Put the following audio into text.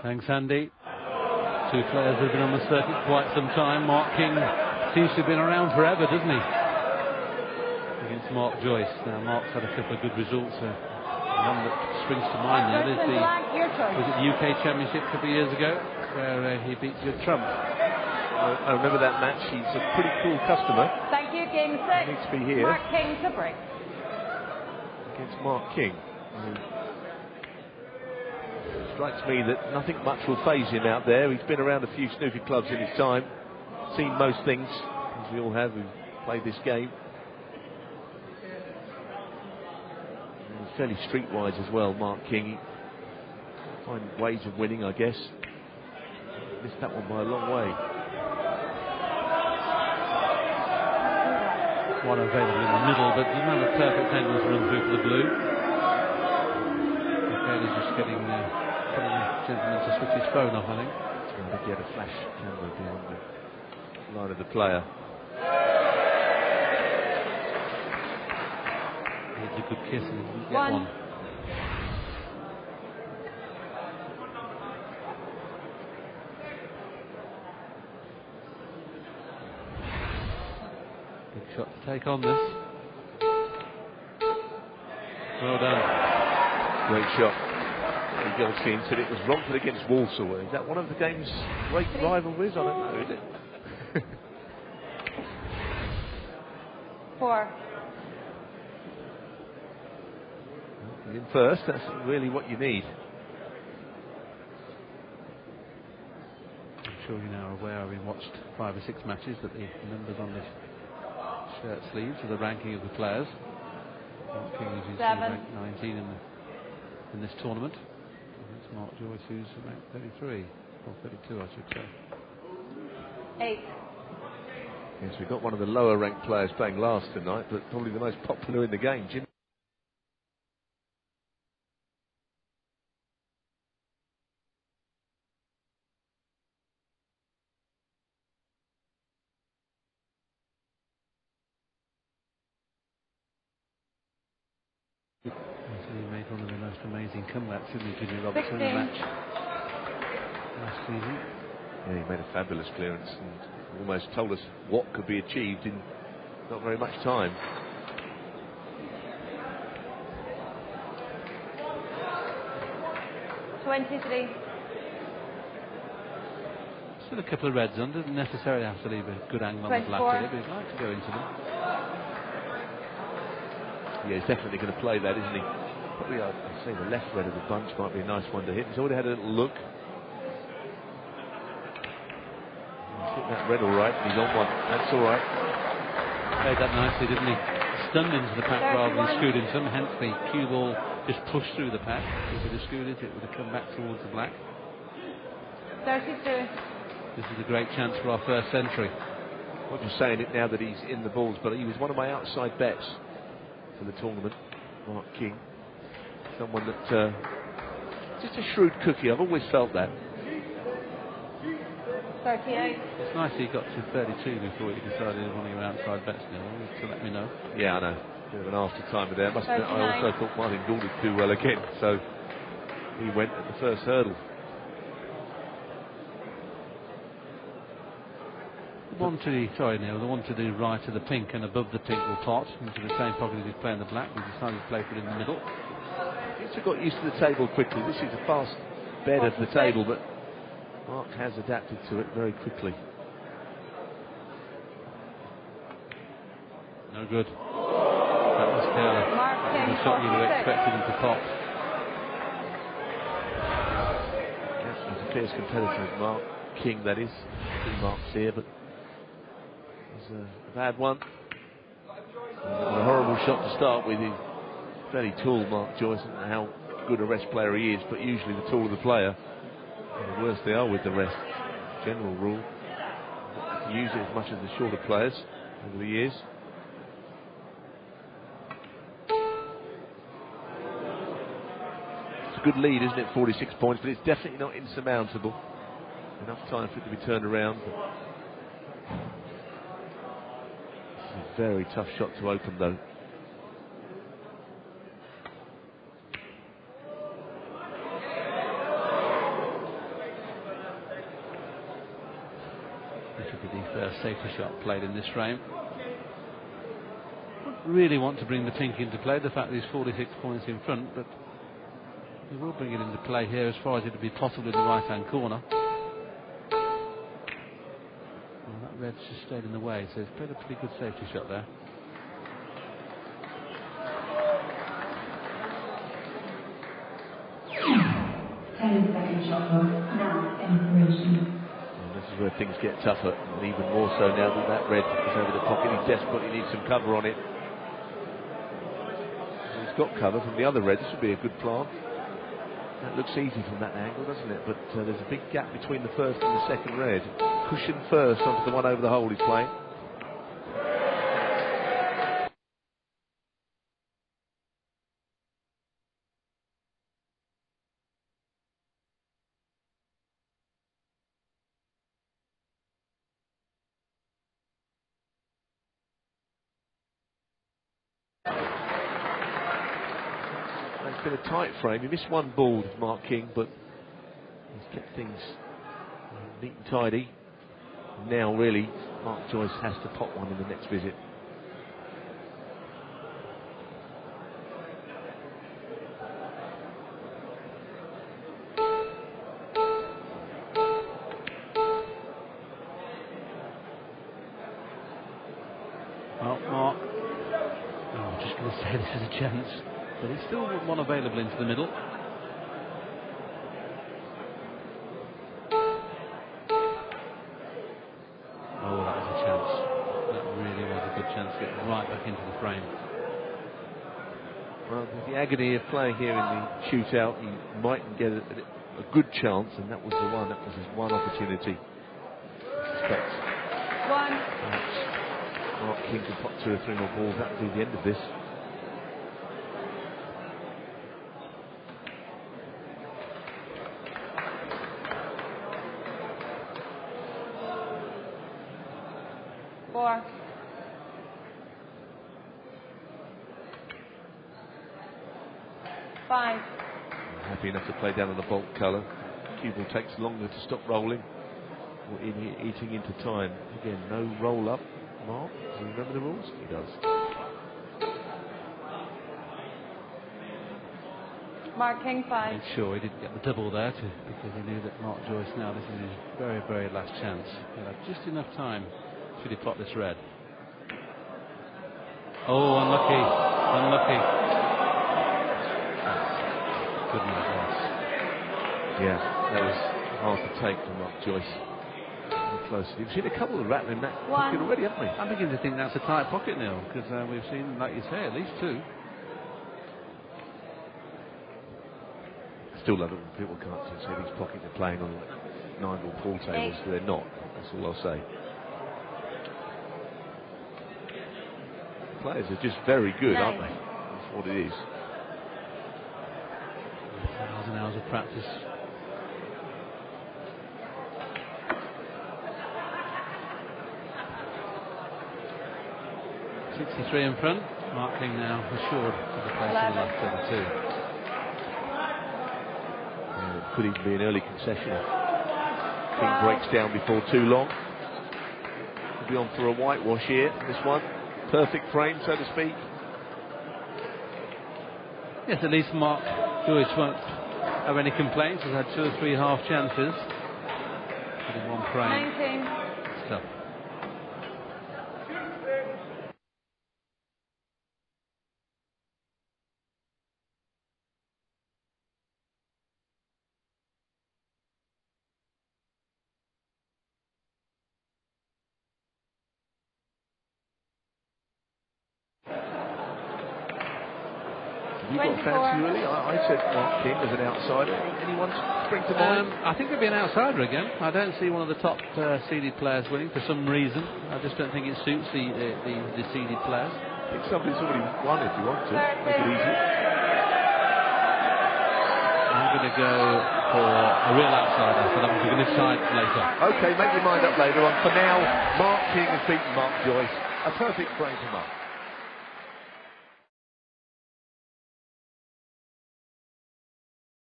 Thanks, Andy. Two players who have been on the circuit quite some time. Mark King seems to have been around forever, doesn't he? Against Mark Joyce. Now, Mark's had a couple of good results. One that springs to mind now is the UK Championship a couple of years ago, where he beat Good Trump. I remember that match. He's a pretty cool customer. Thank you, Game 6. He needs to be here. Mark King to break. Against Mark King. Strikes me that nothing much will faze him out there. He's been around a few snooker clubs in his time, seen most things, as we all have who've played this game. And he's fairly streetwise as well, Mark King. Find ways of winning, I guess. Missed that one by a long way. One available in the middle, but doesn't have a perfect angle to run through for the blue. Michaela's just getting the gentleman to switch his phone off, I think. Trying to get a flash camera behind the line of the player. It's a good kiss and he didn't get one. Big shot to take on this. Well done. Great shot. Joyce said it was Romford against Walsall. Is that one of the game's great rivalries? I don't know, is it? 4. In first, that's really what you need. I'm sure you now are aware, having watched 5 or 6 matches, that the numbers on this shirt sleeves are the ranking of the players. Mark King is ranked 19 in this tournament. It's Mark Joyce who's ranked 33, or 32 I should say. 8. Yes, we've got one of the lower ranked players playing last tonight, but probably the most popular in the game, Jim. He made one of the most amazing comebacks, didn't he, Jimmy Robertson, in the match last season. Yeah, he made a fabulous clearance and almost told us what could be achieved in not very much time. Still a couple of reds on, doesn't necessarily have to leave a good angle on the black here, but he'd like to go into them. Yeah, he's definitely going to play that, isn't he? Probably, I'd say the left red of the bunch might be a nice one to hit. He's already had a little look. He's hit that red all right. He's on one. That's all right. Played that nicely, didn't he? Stunned into the pack rather than screwed into them. Hence the cue ball just pushed through the pack. If it had screwed it, it would have come back towards the black. 32. This is a great chance for our first century. Not just saying it now that he's in the balls, but he was one of my outside bets for the tournament, Mark King. Someone that just a shrewd cookie. I've always felt that. 38. It's nice he got to 32 before he decided one of your outside bets now, to let me know. Yeah, I know. Bit of an after timer there. Must admit, I also thought Martin Gould did too well again, so he went at the first hurdle. The one to the right of the pink and above the pink will pot into the same pocket as he's playing the black. We decided to play for it in the middle. He's got used to the table quickly. This is a fast bed of the table, but Mark has adapted to it very quickly. No good. That was careless. The shot you would have expected him to pop. Yes, he's a fierce competitor, Mark King, that is. Two marks here, but it's a bad one. A horrible shot to start with. He's fairly tall, Mark Joyce. I don't know how good a rest player he is, but usually the taller the player, the worse they are with the rest. General rule. Use it as much as the shorter players over the years. It's a good lead, isn't it? 46 points, but it's definitely not insurmountable. Enough time for it to be turned around. This is a very tough shot to open, though. That should be the first safety shot played in this frame. Wouldn't really want to bring the tink into play, the fact that he's 46 points in front, but we will bring it into play here as far as it would be possible in the right hand corner. Well, that red's just stayed in the way, so it's played a pretty good safety shot there. Second shot clock, now inspiration. This is where things get tougher, and even more so now that that red is over the pocket. He desperately needs some cover on it. He's got cover from the other red. This would be a good plant. That looks easy from that angle, doesn't it? But there's a big gap between the first and the second red. Cushion first onto the one over the hole he's playing. It's been a tight frame. He missed one ball with Mark King, but he's kept things neat and tidy. Now, really, Mark Joyce has to pop one in the next visit. Well, Mark, I'm just going to say this is a chance, but he's still one available into the middle. Oh, that was a chance. That really was a good chance to get right back into the frame. Well, with the agony of playing here in the shootout, he mightn't get a good chance, and that was the one. That was his one opportunity. I suspect. One. Mark King could pop 2 or 3 more balls. That would be the end of this. Four. Five. Happy enough to play down on the bulk colour. Cue ball takes longer to stop rolling or eating into time. Again, no roll up. Mark, do you remember the rules? He does. Mark King, five. Made sure he didn't get the double there because he knew that Mark Joyce now, this is his very, very last chance. He'll have just enough time should he plot this red. Oh, unlucky. Unlucky. Goodness gracious. Yeah, that was hard to take from Mark Joyce. Close. We've seen a couple of rattling that pocket already, haven't we? I'm beginning to think that's a tight pocket, Neil, because we've seen, like you say, at least 2. I still love it when people can't say these pockets are playing on like 9-ball pool tables, but they're not. That's all I'll say. The players are just very good, aren't they? That's what it is. Hours and hours of practice. 63 in front. Mark King now assured of the place in the last 32. It could even be an early concession. King breaks down before too long. We'll be on for a whitewash here. This one, perfect frame, so to speak. Yes, at least Mark Joyce won't have any complaints. He's had 2 or 3 half chances. But in one frame, 19. it's tough. You got fancy really? I said Mark King as an outsider. Anyone spring to mind? I think it'd be an outsider again. I don't see one of the top seeded players winning for some reason. I just don't think it suits the seeded players. I think somebody's already won if you want to. Make it easy. I'm going to go for a real outsider, but I'm going to decide later. Okay, make your mind up later on. For now, Mark King has beaten Mark Joyce. A perfect frame for Mark.